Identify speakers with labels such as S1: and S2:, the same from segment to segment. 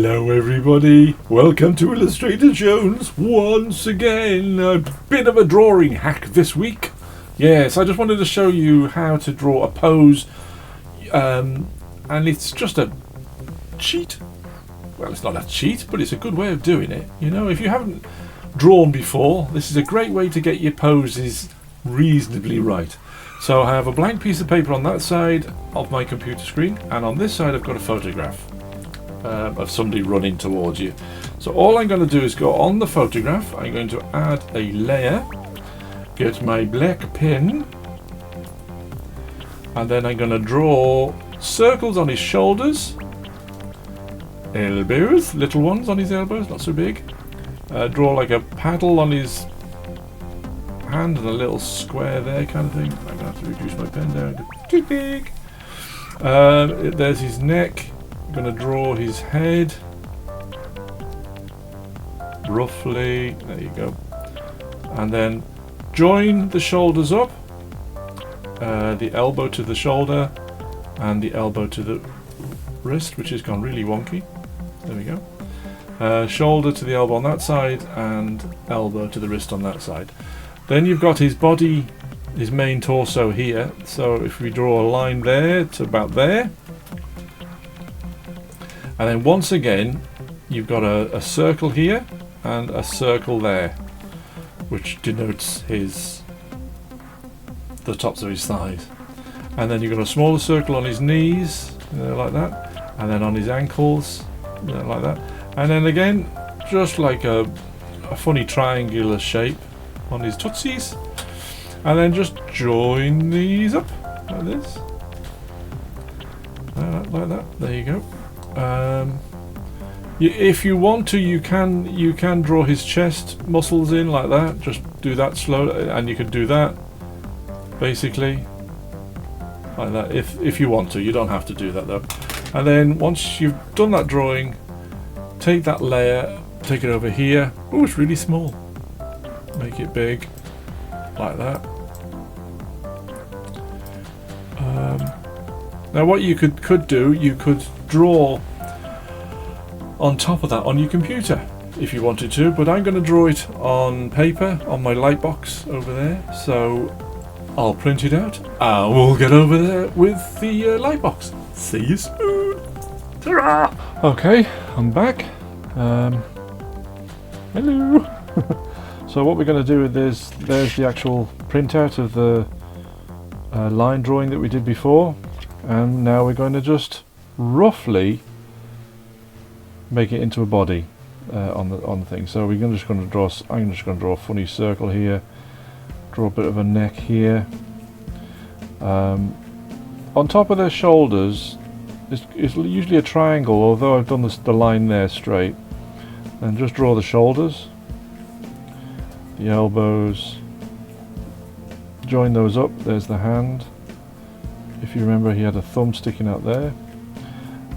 S1: Hello everybody, welcome to Illustrator Jones once again. A bit of a drawing hack this week. Yes, I just wanted to show you how to draw a pose, and it's just a cheat. Well, it's not a cheat, but it's a good way of doing it. You know, if you haven't drawn before, this is a great way to get your poses reasonably right. So I have a blank piece of paper on that side of my computer screen, and on this side I've got a photograph of somebody running towards you. So all I'm going to do is go on the photograph. I'm going to add a layer, get my black pen, and then I'm going to draw circles on his shoulders, elbows, little ones on his elbows, not so big. Draw like a paddle on his hand and a little square there kind of thing. I'm going to have to reduce my pen down to too big. There's his neck. I'm going to draw his head roughly, there you go, and then join the shoulders up, the elbow to the shoulder and the elbow to the wrist, which has gone really wonky. There we go. Shoulder to the elbow on that side and elbow to the wrist on that side. Then you've got his body, his main torso here. So if we draw a line there to about there, and then once again you've got a circle here and a circle there, which denotes the tops of his thighs. And then you've got a smaller circle on his knees, like that, and then on his ankles, like that. And then again, just like a funny triangular shape on his tootsies, and then just join these up like this, like that. There you go. If you want to, you can draw his chest muscles in like that. Just do that slowly, and you can do that basically like that if you want to. You don't have to do that though. And then once you've done that drawing, take that layer, take it over here. Oh, it's really small. Make it big, like that. Now what you could do, you could draw on top of that on your computer if you wanted to, but I'm going to draw it on paper on my light box over there. So I'll print it out and we'll get over there with the light box. See you soon. Ta-ra! Okay, I'm back. Hello. So what we're going to do with this, there's the actual printout of the line drawing that we did before, and now we're going to just roughly make it into a body on the thing. So I'm just going to draw a funny circle here, draw a bit of a neck here. On top of their shoulders, it's usually a triangle, although I've done the line there straight. And just draw the shoulders, the elbows, join those up. There's the hand. If you remember, he had a thumb sticking out there,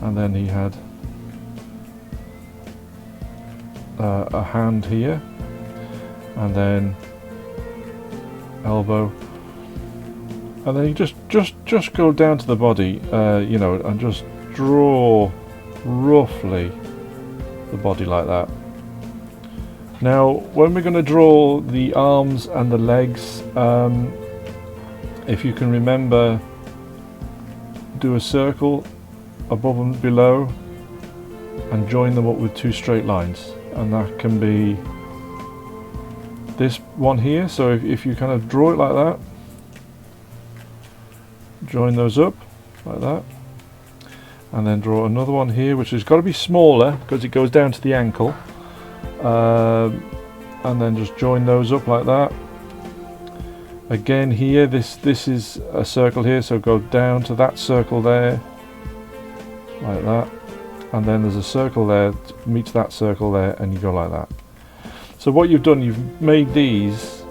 S1: and then he had a hand here, and then elbow, and then you just go down to the body, you know, and just draw roughly the body like that. Now when we're going to draw the arms and the legs, if you can remember, do a circle above and below and join them up with two straight lines, and that can be this one here. So if you kind of draw it like that, join those up like that, and then draw another one here, which has got to be smaller because it goes down to the ankle, and then just join those up like that. Again here, this is a circle here, so go down to that circle there like that, and then there's a circle there that meets that circle there, and you go like that. So what you've done, you've made these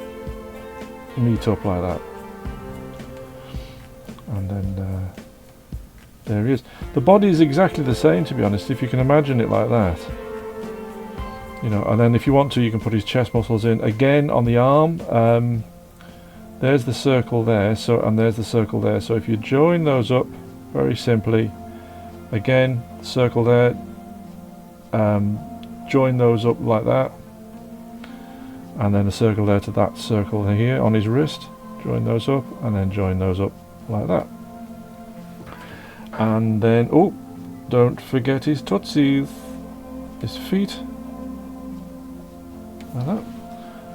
S1: meet up like that, and then there he is. The body is exactly the same, to be honest, if you can imagine it like that. You know, and then if you want to, you can put his chest muscles in. Again, on the arm, there's the circle there, and there's the circle there. So if you join those up very simply, again, circle there, join those up like that, and then a circle there to that circle here on his wrist. Join those up, and then join those up like that. And then, oh, don't forget his tootsies, his feet, like that.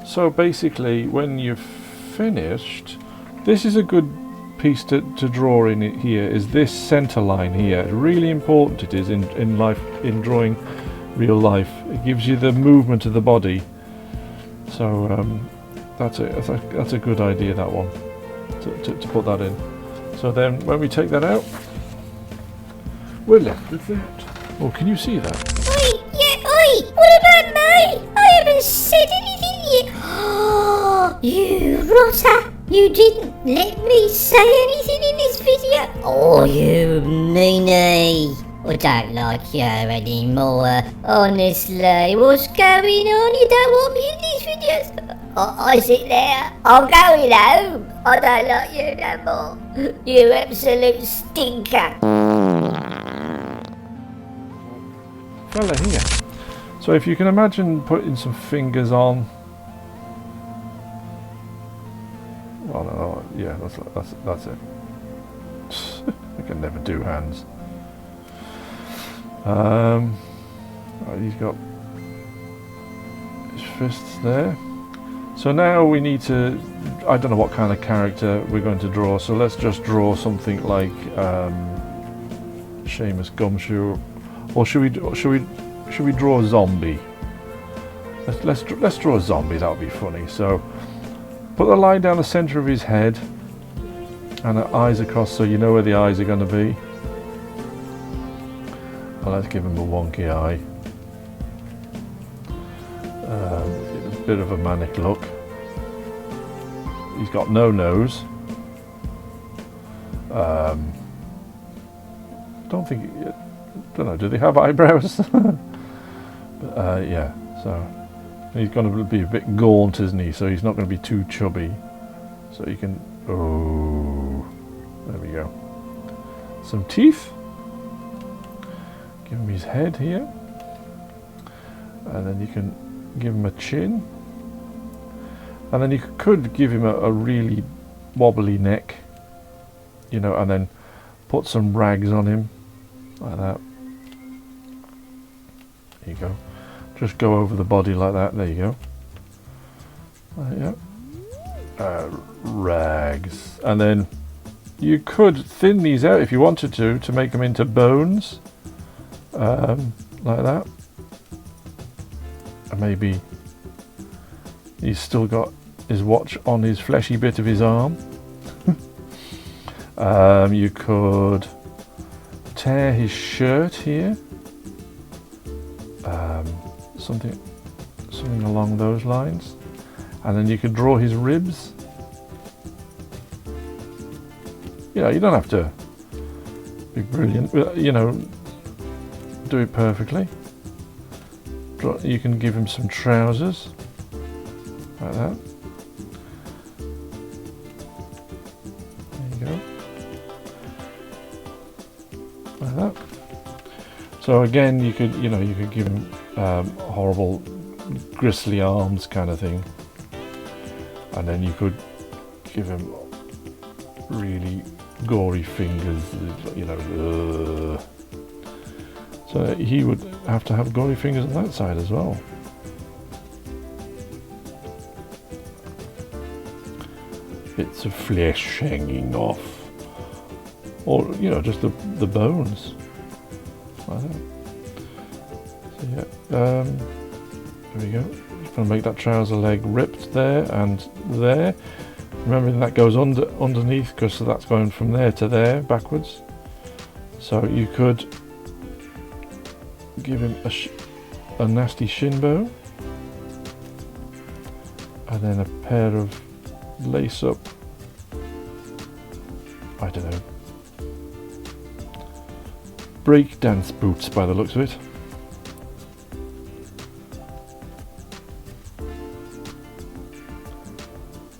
S1: So basically, when you've finished, this is a good piece to draw in it here, is this center line here. Really important it is in life, in drawing real life. It gives you the movement of the body. So that's a good idea, that one, to put that in. So then when we take that out, we're left with that. Oh, can you see that?
S2: Oi, yeah, oi! What about me? I haven't said anything yet. You rotter! You didn't let me say anything in this video. Oh, you meanie! I don't like you anymore. Honestly, what's going on? You don't want me in these videos. I sit there. I'm going home. I don't like you no more. You absolute stinker.
S1: Fella here. So if you can imagine putting some fingers on. Well, no, yeah, that's it. I can never do hands. He's got his fists there. So now we need to, I don't know what kind of character we're going to draw, so let's just draw something like Seamus Gumshoe, or should we draw a zombie? Let's draw a zombie. That would be funny. So put the line down the center of his head and the eyes across, so you know where the eyes are going to be. Well, let's give him a wonky eye. A bit of a manic look. He's got no nose. Don't know, do they have eyebrows? But, yeah, so he's going to be a bit gaunt, isn't he? So he's not going to be too chubby. So you can, oh, there we go. Some teeth. Give him his head here, and then you can give him a chin, and then you could give him a really wobbly neck, you know, and then put some rags on him like that. There you go. Just go over the body like that. There you go. Yeah. Rags, and then you could thin these out if you wanted to make them into bones. Like that, and maybe he's still got his watch on his fleshy bit of his arm. You could tear his shirt here, something along those lines, and then you could draw his ribs. You know, you don't have to be brilliant, you know, do it perfectly. You can give him some trousers like that. There you go, like that. So again, you could give him horrible gristly arms kind of thing, and then you could give him really gory fingers, you know. So he would have to have gory fingers on that side as well. Bits of flesh hanging off, or you know, just the bones. Like that. So yeah, there we go. Just going to make that trouser leg ripped there and there. Remembering that goes underneath, because so that's going from there to there backwards. So you could give him a nasty shin bone, and then a pair of lace up, I don't know, breakdance boots by the looks of it.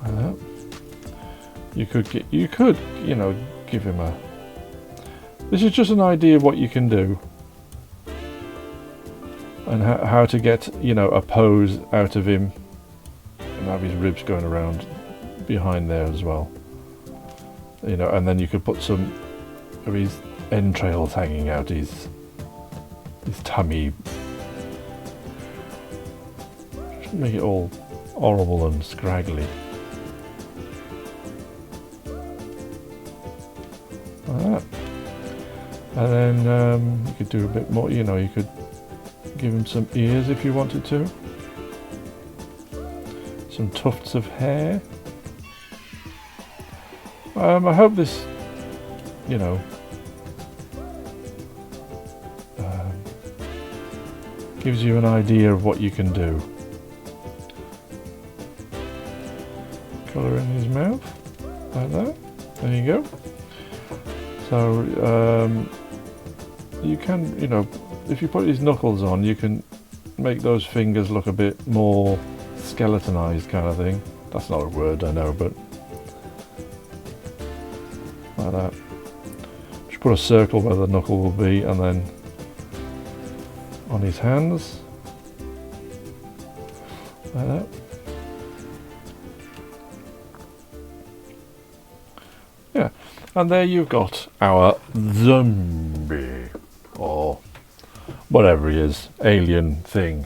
S1: Like that. You could, you know, give him a. This is just an idea of what you can do. and how to get, you know, a pose out of him and have his ribs going around behind there as well, you know, and then you could put some of his entrails hanging out his tummy. Just make it all horrible and scraggly. Like that. And then you could do a bit more, you know, you could give him some ears if you wanted to. Some tufts of hair. I hope this, you know, gives you an idea of what you can do. Colour in his mouth, like that. There you go. So you can, you know, if you put his knuckles on, you can make those fingers look a bit more skeletonized, kind of thing. That's not a word, I know, but like that. Just put a circle where the knuckle will be, and then on his hands, like that. Yeah, and there you've got our zombie, or whatever he is, alien thing.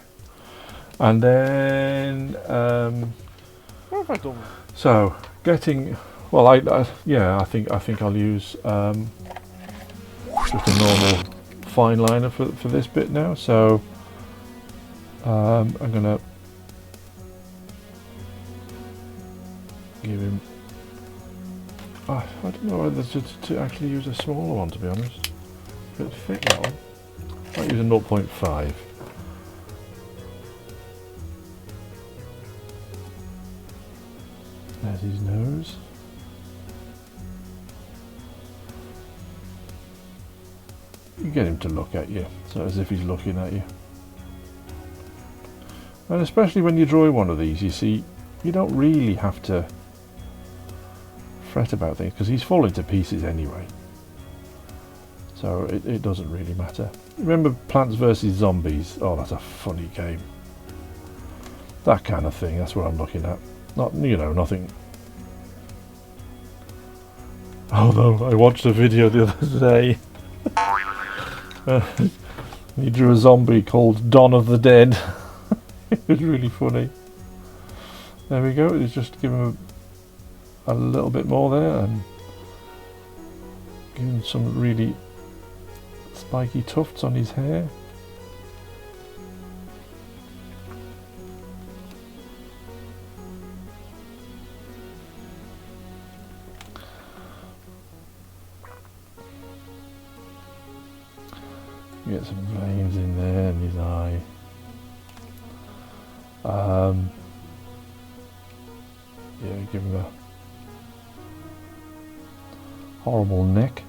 S1: And then what have I done? So getting, well, I think I'll use just a normal fine liner for this bit now. So I'm gonna give him, I don't know whether to actually use a smaller one, to be honest. A bit thick, that one. I might use a 0.5. There's his nose. You get him to look at you, so as if he's looking at you. And especially when you draw one of these, you see, you don't really have to fret about things, because he's falling to pieces anyway. So it doesn't really matter. Remember Plants vs Zombies? Oh, that's a funny game. That kind of thing, that's what I'm looking at. Not, you know, nothing. Although I watched a video the other day. He drew a zombie called Dawn of the Dead. It was really funny. There we go. Let's just give him a little bit more there, and give him some really spiky tufts on his hair. Get some veins in there in his eye. Yeah, give him a horrible neck.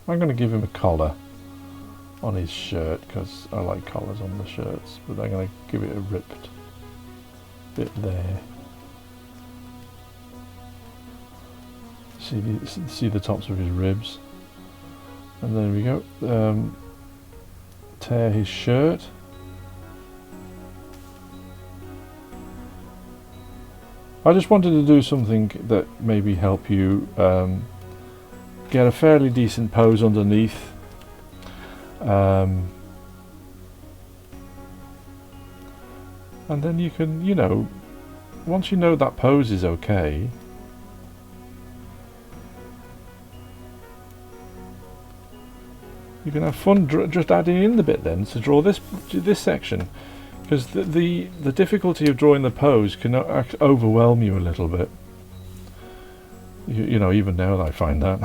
S1: I'm going to give him a collar on his shirt, because I like collars on the shirts, but I'm going to give it a ripped bit there. See the tops of his ribs. And there we go. Tear his shirt. I just wanted to do something that maybe help you get a fairly decent pose underneath. And then you can, you know, once you know that pose is okay, you can have fun just adding in the bit then to draw this section, because the difficulty of drawing the pose can overwhelm you a little bit. You know, even now I find that.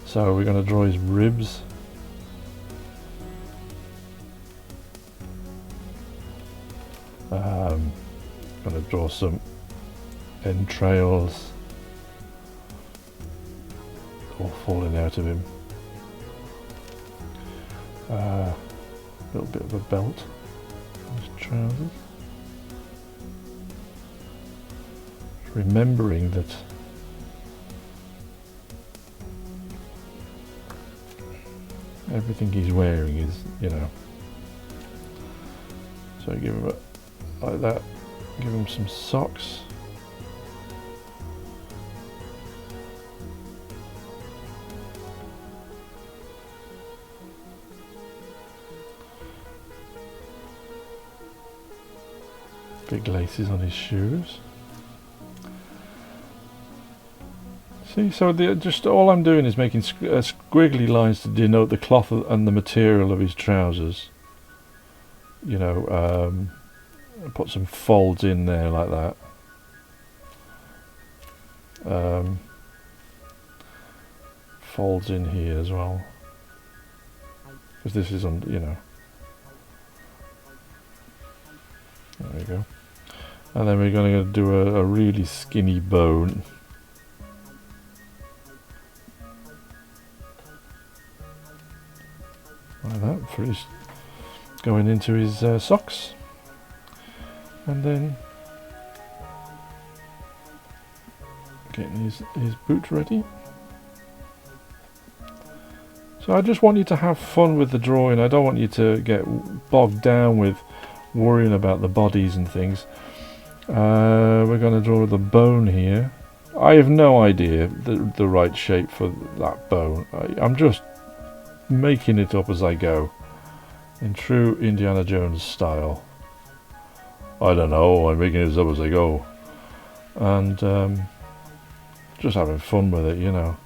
S1: So we're going to draw his ribs. Going to draw some entrails. All falling out of him. A little bit of a belt on his trousers. Remembering that Everything he's wearing is, you know. So give him a, like that. Give him some socks. Big laces on his shoes. See, so just all I'm doing is making squiggly lines to denote the cloth and the material of his trousers. You know, put some folds in there like that. Folds in here as well, because this is on, you know. There we go. And then we're going to do a really skinny bone. Like that, for his going into his socks. And then getting his boots ready. So I just want you to have fun with the drawing. I don't want you to get bogged down with worrying about the bodies and things. We're going to draw the bone here. I have no idea the right shape for that bone. I'm just making it up as I go, in true Indiana Jones style. I don't know, I'm making it up as I go, and just having fun with it, you know.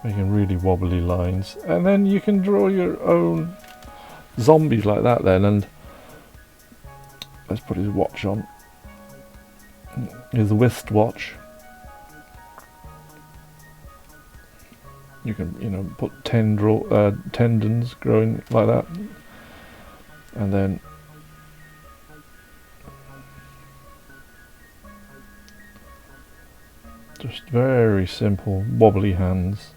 S1: Making really wobbly lines, and then you can draw your own zombies like that then. And let's put his watch on, his wristwatch. You can, you know, put tendons growing like that, and then just very simple wobbly hands.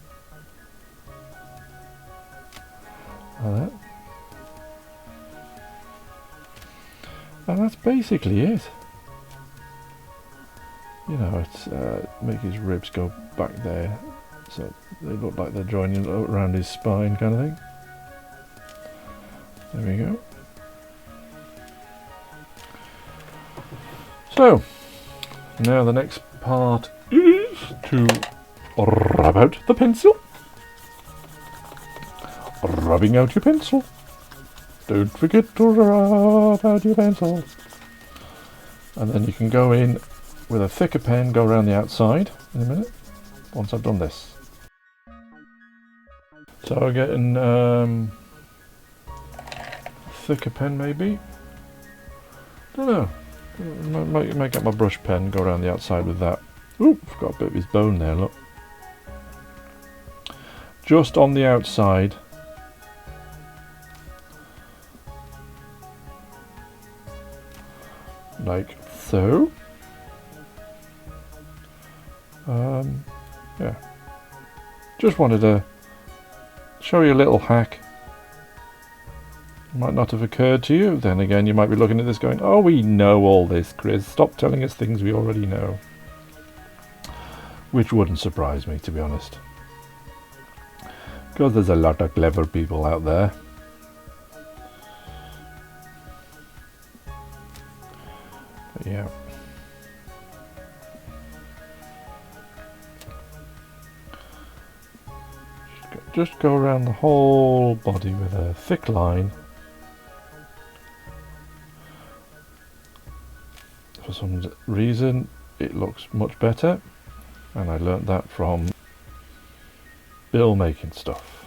S1: Like that. And that's basically it. You know, it's make his ribs go back there so they look like they're joining around his spine, kind of thing. There we go. So now the next part is to rub out the pencil. Rubbing out your pencil. Don't forget to rub out your pencil. And then you can go in with a thicker pen, go around the outside in a minute, once I've done this. So I'm getting thicker pen maybe. Don't know. Might get my brush pen, go around the outside with that. Ooh, forgot a bit of his bone there, look. Just on the outside. Like so. Yeah. Just wanted to show you a little hack. Might not have occurred to you. Then again, you might be looking at this going, oh, we know all this, Chris. Stop telling us things we already know. Which wouldn't surprise me, to be honest. Because there's a lot of clever people out there. But yeah. Just go around the whole body with a thick line. For some reason it looks much better, and I learnt that from bill making stuff.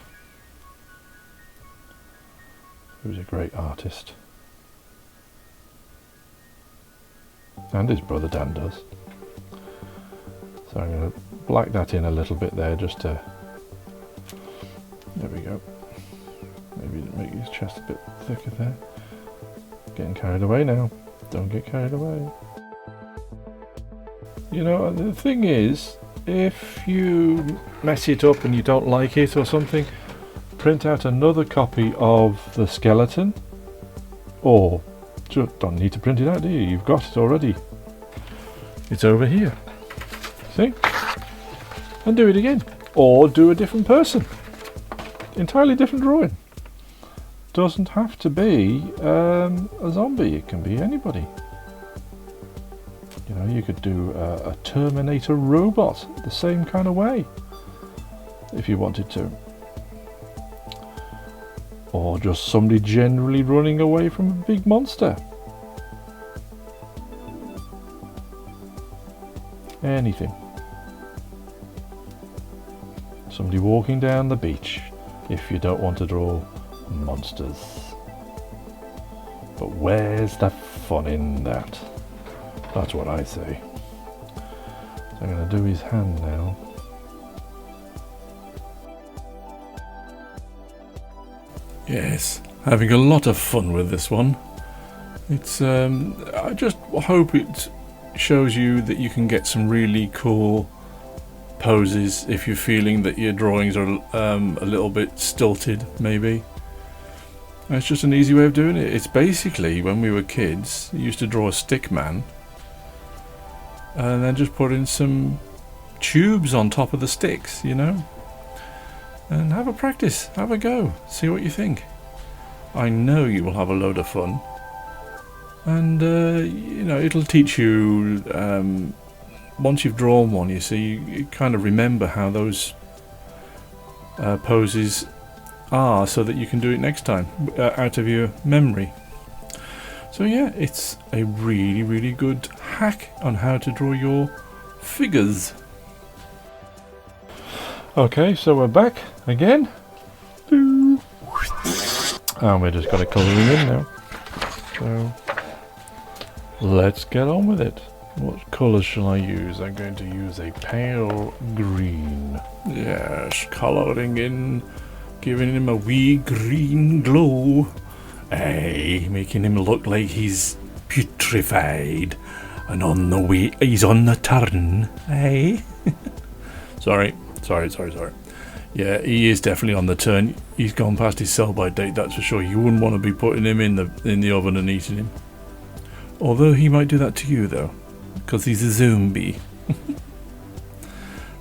S1: Who's a great artist, and his brother Dan does. So I'm going to black that in a little bit there, just to, there we go, maybe make his chest a bit thicker there. Getting carried away now, don't get carried away. You know, the thing is, if you mess it up and you don't like it or something, print out another copy of the skeleton, or just don't need to print it out, do you? You've got it already. It's over here. See? And do it again. Or do a different person. Entirely different drawing. Doesn't have to be a zombie. It can be anybody. You know, you could do a Terminator robot the same kind of way. If you wanted to. Or just somebody generally running away from a big monster. Anything. Somebody walking down the beach, if you don't want to draw monsters. But where's the fun in that? That's what I say. So I'm going to do his hand now. Yes, having a lot of fun with this one. It's I just hope it shows you that you can get some really cool poses if you're feeling that your drawings are a little bit stilted, maybe. It's just an easy way of doing it. It's basically, when we were kids, you used to draw a stick man and then just put in some tubes on top of the sticks, you know, and have a practice, have a go, see what you think. I know you will have a load of fun, and you know, it'll teach you once you've drawn one, you see, you kind of remember how those poses are, so that you can do it next time out of your memory. So yeah, it's a really, really good hack on how to draw your figures. Okay, so we're back again. And we're just going to colour him in now. So let's get on with it. What colour shall I use? I'm going to use a pale green. Yes, colouring in, giving him a wee green glow. Aye, making him look like he's putrefied and on the way, he's on the turn. Aye. Sorry. Yeah, he is definitely on the turn. He's gone past his sell-by date, that's for sure. You wouldn't want to be putting him in the oven and eating him. Although he might do that to you though, because he's a zombie.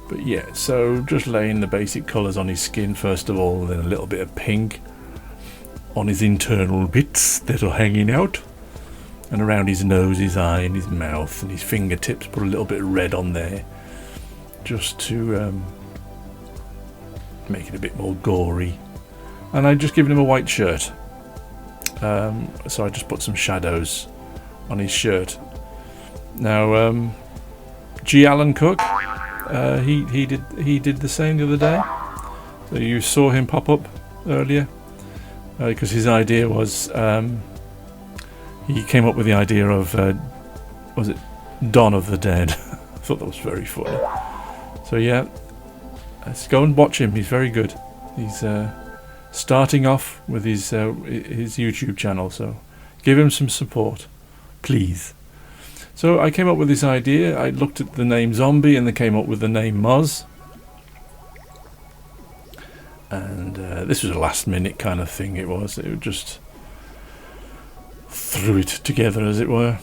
S1: But yeah, so just laying the basic colours on his skin first of all, then a little bit of pink on his internal bits that are hanging out, and around his nose, his eye and his mouth and his fingertips. Put a little bit of red on there just to make it a bit more gory. And I've just given him a white shirt, so I just put some shadows on his shirt. Now G. Allen Cook, he did the same the other day. So you saw him pop up earlier, because his idea was he came up with the idea of was it Dawn of the Dead. I thought that was very funny. So yeah, let's go and watch him. He's very good. He's starting off with his YouTube channel, so give him some support, please. So I came up with this idea. I looked at the name Zombie and then came up with the name MOZ. And this was a last minute kind of thing. It just threw it together, as it were.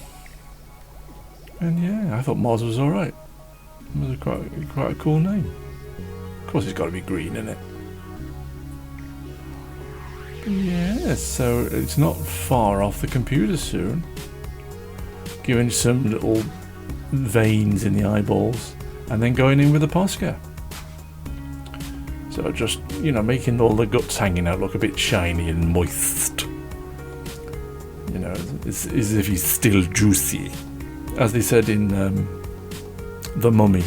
S1: And yeah, I thought MOZ was alright. It was quite a cool name. Of course it's got to be green, isn't it? Yeah, so it's not far off the computer soon. Giving some little veins in the eyeballs and then going in with a Posca. So just, you know, making all the guts hanging out look a bit shiny and moist. You know, as if he's still juicy. As they said in The Mummy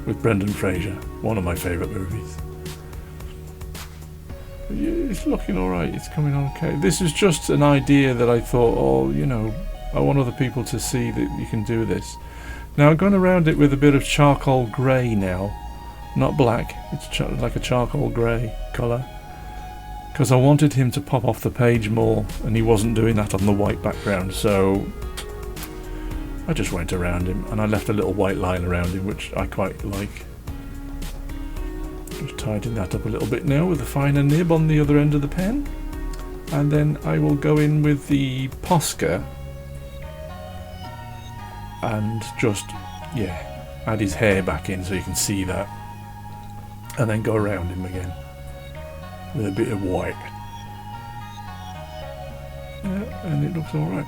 S1: with Brendan Fraser, one of my favourite movies. But yeah, it's looking alright, it's coming on okay. This is just an idea that I thought, oh, you know, I want other people to see that you can do this. Now I'm going around it with a bit of charcoal grey now. Not black, it's like a charcoal grey colour. Because I wanted him to pop off the page more, and he wasn't doing that on the white background, so I just went around him and I left a little white line around him, which I quite like. Just tidying that up a little bit now with a finer nib on the other end of the pen. And then I will go in with the Posca and just yeah, add his hair back in so you can see that, and then go around him again with a bit of white. Yeah, and it looks alright.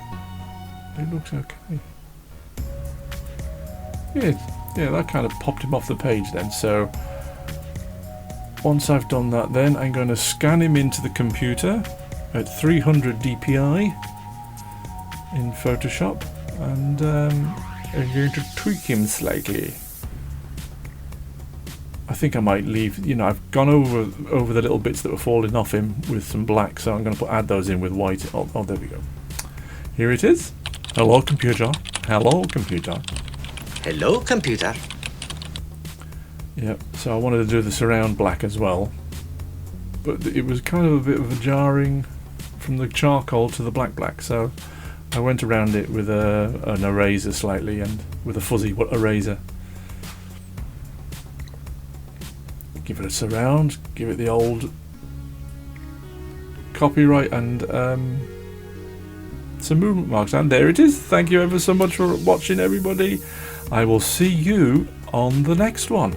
S1: It looks okay. Yeah, that kind of popped him off the page then. So once I've done that, then I'm going to scan him into the computer at 300 dpi in Photoshop, and I'm going to tweak him slightly. I think I might leave, you know, I've gone over the little bits that were falling off him with some black, so I'm going to add those in with white. Oh, there we go. Here it is. Hello, computer. Hello, computer.
S3: Hello, computer.
S1: Yep, so I wanted to do the surround black as well, but it was kind of a bit of a jarring from the charcoal to the black, so I went around it with an eraser slightly, and with a fuzzy eraser. Give it a surround, give it the old copyright and some movement marks, and there it is. Thank you ever so much for watching, everybody. I will see you on the next one.